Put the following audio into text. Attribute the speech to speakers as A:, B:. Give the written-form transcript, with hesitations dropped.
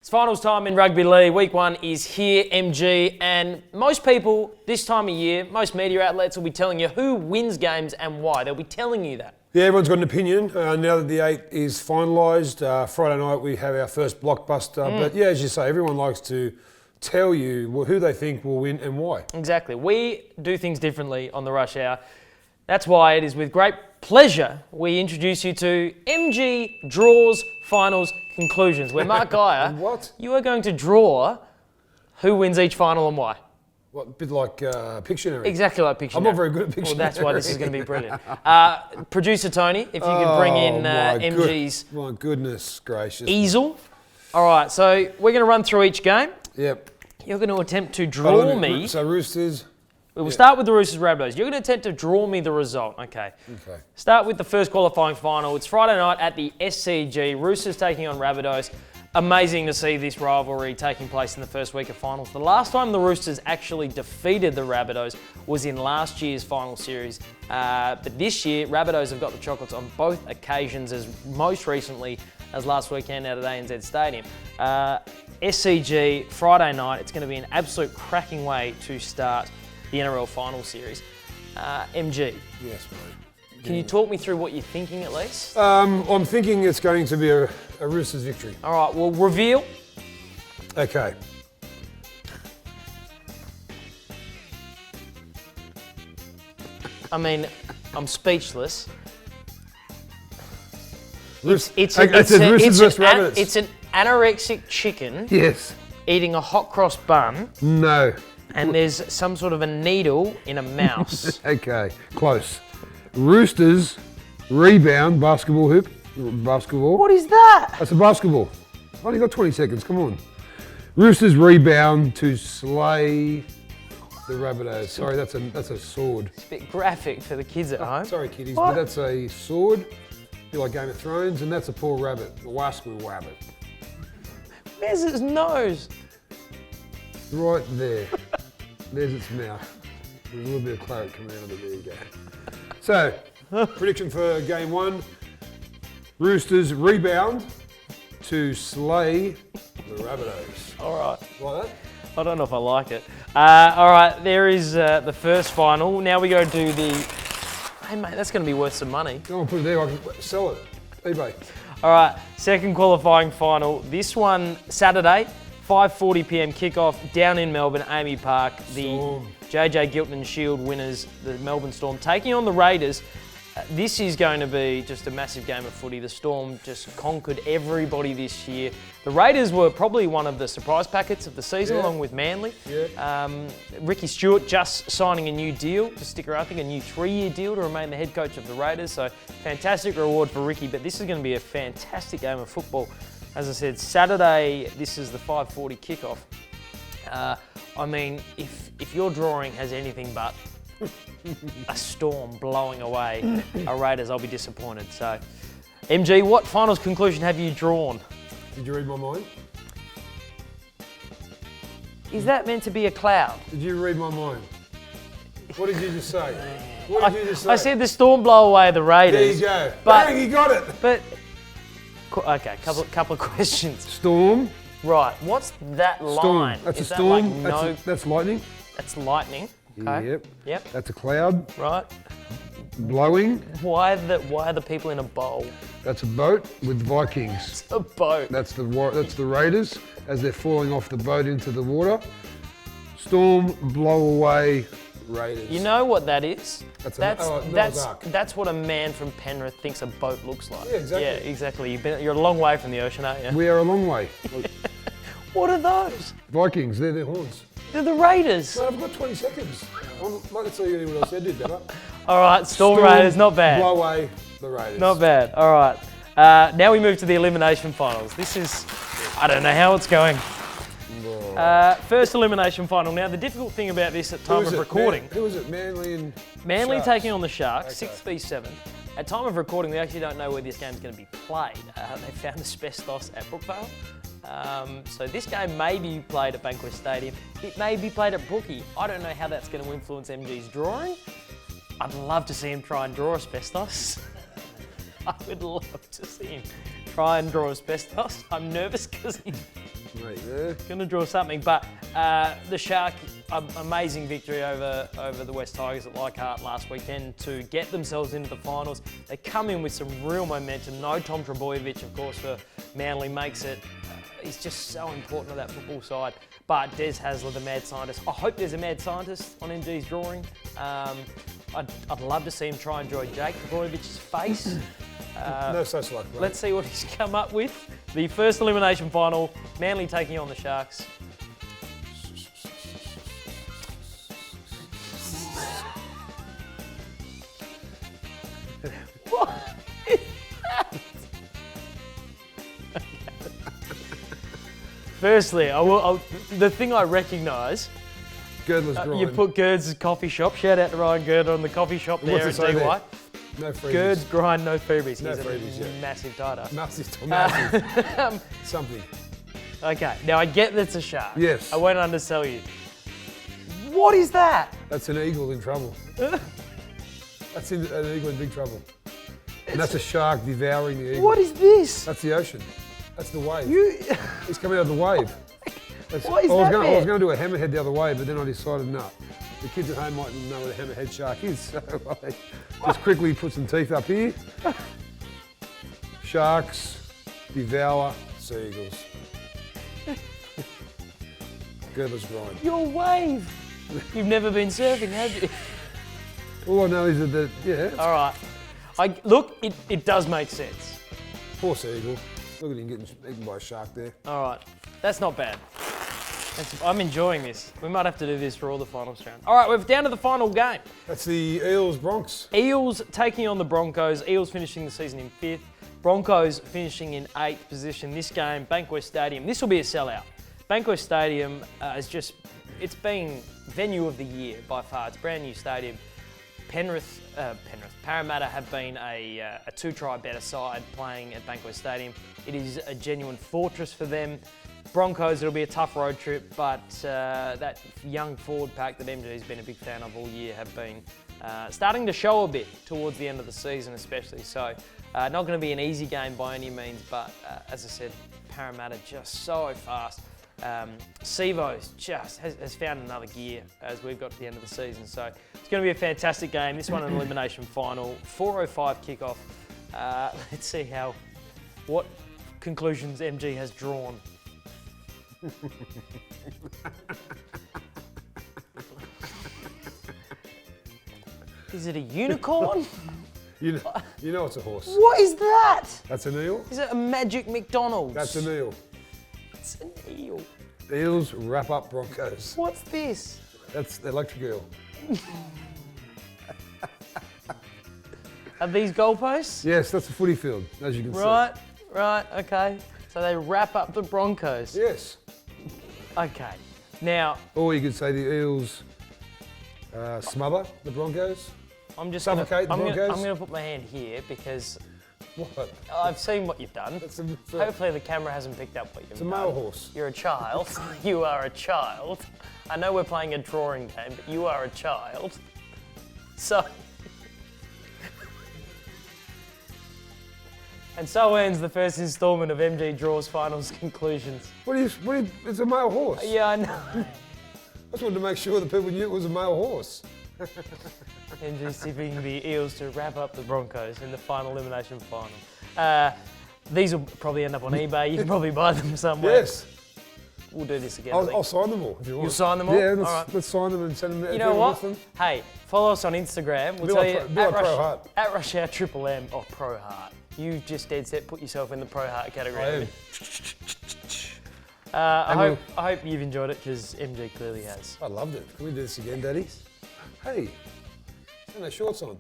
A: It's finals time in rugby league. Week 1 is here, MG, and most people this time of year, most media outlets will be telling you who wins games and why. They'll be telling you that.
B: Yeah, everyone's got an opinion. Now that the 8 is finalised, Friday night we have our first blockbuster. But yeah, as you say, everyone likes to tell you who they think will win and why.
A: Exactly. We do things differently on the Rush Hour. That's why it is with great pleasure we introduce you to MG Draws Finals Conclusions, where Mark Geyer,
B: What?
A: you are going to draw who wins each final and why.
B: What, a bit like Pictionary?
A: Exactly like Pictionary.
B: I'm not very good at Pictionary.
A: Well, that's why this is going to be brilliant. Producer Tony, if you could bring in MG's
B: my goodness gracious.
A: easel. All right, so we're going to run through each game.
B: Yep.
A: You're going to attempt to draw me.
B: So Roosters.
A: We'll start with the Roosters Rabbitohs. You're going to attempt to draw me the result. Okay. Start with the first qualifying final. It's Friday night at the SCG. Roosters taking on Rabbitohs. Amazing to see this rivalry taking place in the first week of finals. The last time the Roosters actually defeated the Rabbitohs was in last year's final series. But this year, Rabbitohs have got the chocolates on both occasions, as most recently as last weekend out at ANZ Stadium. SCG, Friday night. It's going to be an absolute cracking way to start the NRL final series. MG.
B: Yes, mate.
A: Can you talk me through what you're thinking at least?
B: I'm thinking it's going to be a Roosters victory.
A: All right, well, reveal.
B: Okay.
A: I mean, I'm speechless.
B: It's Roosters versus Rabbitohs.
A: It's an anorexic chicken
B: Yes.
A: eating a hot cross bun,
B: No.
A: and there's some sort of a needle in a mouse.
B: Okay, close. Roosters rebound basketball hoop. Basketball.
A: What is that?
B: That's a basketball. I've only got 20 seconds, come on. Roosters rebound to slay the Rabbitohs. Sorry, that's a sword.
A: It's a bit graphic for the kids at home.
B: Sorry, kiddies,
A: What?
B: but that's a sword. Be like Game of Thrones, and that's a poor rabbit, a wascal rabbit.
A: Where's its nose?
B: Right there. There's its mouth. There's a little bit of claret coming out of it. There you go. So, prediction for game 1. Roosters rebound to slay the Rabbitohs.
A: All right.
B: Like that?
A: I don't know if I like it. All right, there is the first final. Now we go to the... Hey, mate, that's going to be worth some money.
B: Go on, put it there. I can sell it. eBay.
A: All right, second qualifying final. This one, Saturday, 5:40 p.m. kickoff down in Melbourne, Amy Park. The
B: Storm.
A: JJ Giltinan Shield winners, the Melbourne Storm, taking on the Raiders. This is going to be just a massive game of footy. The Storm just conquered everybody this year. The Raiders were probably one of the surprise packets of the season, along with Manly.
B: Yeah.
A: Ricky Stewart just signing a new deal to stick around, I think a new 3-year deal to remain the head coach of the Raiders. So fantastic reward for Ricky, but this is going to be a fantastic game of football. As I said, Saturday, this is the 5:40 kickoff. I mean, if your drawing has anything but a storm blowing away our Raiders, I'll be disappointed. So, MG, what finals conclusion have you drawn?
B: Did you read my mind?
A: Is that meant to be a cloud?
B: Did you read my mind? What did you just say? What did you just say?
A: I said the storm blow away the Raiders.
B: There you go.
A: But-
B: Bang, you got it.
A: But, okay, couple of questions.
B: Storm.
A: Right, what's that
B: Storm.
A: line?
B: That's
A: Is
B: a
A: that like
B: storm.
A: no,
B: That's lightning.
A: that's lightning. Okay. Yep.
B: That's a cloud.
A: Right.
B: Blowing.
A: Why are the people in a bowl?
B: That's a boat with Vikings.
A: It's a boat.
B: That's the Raiders as they're falling off the boat into the water. Storm, blow away, Raiders.
A: You know what that is?
B: Noah's Ark.
A: That's what a man from Penrith thinks a boat looks like.
B: Yeah, exactly.
A: Yeah, exactly. You're a long way from the ocean, aren't you?
B: We are a long way.
A: What are those?
B: Vikings, they're their horns.
A: They're the Raiders.
B: No, I've got 20 seconds. I'm not going to tell you what else I did better.
A: All right, Storm Raiders, not bad.
B: Blow away the Raiders.
A: Not bad. All right. Now we move to the elimination finals. This is, I don't know how it's going. First elimination final. Now, the difficult thing about this at time of recording...
B: Who was it? Manly and
A: Manly
B: Sharks?
A: taking on the Sharks,
B: Okay.
A: 6v7. At time of recording, we actually don't know where this game's going to be played. They found asbestos at Brookvale. So this game may be played at Bankwest Stadium. It may be played at Brookie. I don't know how that's going to influence MG's drawing. I'd love to see him try and draw asbestos. I would love to see him try and draw asbestos. I'm nervous because
B: Right there.
A: Going to draw something, but the Shark, amazing victory over the West Tigers at Leichhardt last weekend to get themselves into the finals. They come in with some real momentum. No Tom Trbojevic, of course, for Manly makes it. He's just so important to that football side. But Des Hasler, the mad scientist. I hope there's a mad scientist on MG's drawing. I'd love to see him try and draw Jake Trbojevic's face.
B: No such luck, mate.
A: Let's see what he's come up with. The first elimination final, Manly taking on the Sharks. What is that? Firstly, the thing I recognise,
B: Girdler's grind.
A: you put Gerd's coffee shop. Shout out to Ryan Gird on the coffee shop there at DY.
B: No freebies.
A: Gerd's grind, no freebies.
B: No
A: He's
B: freebies,
A: a massive tighter.
B: Massive. Something.
A: Okay, now I get that's a shark.
B: Yes.
A: I won't undersell you. What is that?
B: That's an eagle in trouble. That's an eagle in big trouble. And that's a shark devouring the eagle.
A: What is this?
B: That's the ocean. That's the wave.
A: You.
B: He's coming out of the wave.
A: What is that?
B: I was going to do a hammerhead the other way, but then I decided no. The kids at home might know what a hammerhead shark is, so I just quickly put some teeth up here. Sharks devour sea eagles. Girdler's grind.
A: Your wave. You've never been surfing, have you?
B: All I know is that, yeah.
A: All right. Look, it does make sense.
B: Poor sea eagle. Look at him getting eaten by a shark there.
A: All right. That's not bad. I'm enjoying this. We might have to do this for all the finals round. All right, we're down to the final game.
B: That's the Eels Bronx.
A: Eels taking on the Broncos. Eels finishing the season in 5th. Broncos finishing in 8th position. This game, Bankwest Stadium. This will be a sellout. Bankwest Stadium it's been venue of the year by far. It's a brand new stadium. Parramatta have been a 2-try better side playing at Bankwest Stadium. It is a genuine fortress for them. Broncos, it'll be a tough road trip, but that young forward pack that MG's been a big fan of all year have been starting to show a bit towards the end of the season especially. So not going to be an easy game by any means, but as I said, Parramatta just so fast. Sevo's just has found another gear as we've got to the end of the season. So it's going to be a fantastic game. This one an elimination final, 4:05 kickoff. Let's see what conclusions MG has drawn. Is it a unicorn?
B: You know it's a horse.
A: What is that?
B: That's an eel.
A: Is it a magic McDonald's?
B: That's an eel.
A: It's an eel.
B: Eels wrap up Broncos.
A: What's this?
B: That's the electric eel.
A: Are these goalposts?
B: Yes, that's a footy field, as you can see.
A: Right, okay. So they wrap up the Broncos.
B: Yes.
A: Okay. Now,
B: or you could say the Eels smother the Broncos.
A: I'm just
B: suffocate the Broncos.
A: I'm going to put my hand here because
B: what?
A: I've seen what you've done. Hopefully the camera hasn't picked up what you've done.
B: It's a male horse.
A: You're a child. You are a child. I know we're playing a drawing game, but you are a child. So... And so ends the first instalment of MG Draws Finals Conclusions.
B: It's a male horse.
A: Yeah, I know.
B: I just wanted to make sure that people knew it was a male horse.
A: MG's tipping the Eels to wrap up the Broncos in the final elimination final. These will probably end up on eBay. You can probably buy them somewhere.
B: Yes.
A: We'll do this again.
B: I'll sign them all if you want.
A: You'll sign them all?
B: Yeah,
A: all
B: let's sign them and send them.
A: You know what? Hey, follow us on Instagram. We'll tell you at Rush Hour Triple M or Pro Heart. You just dead set put yourself in the Pro Heart category. I hope you've enjoyed it because MG clearly has.
B: I loved it. Can we do this again, Daddy? Hey, no shorts on.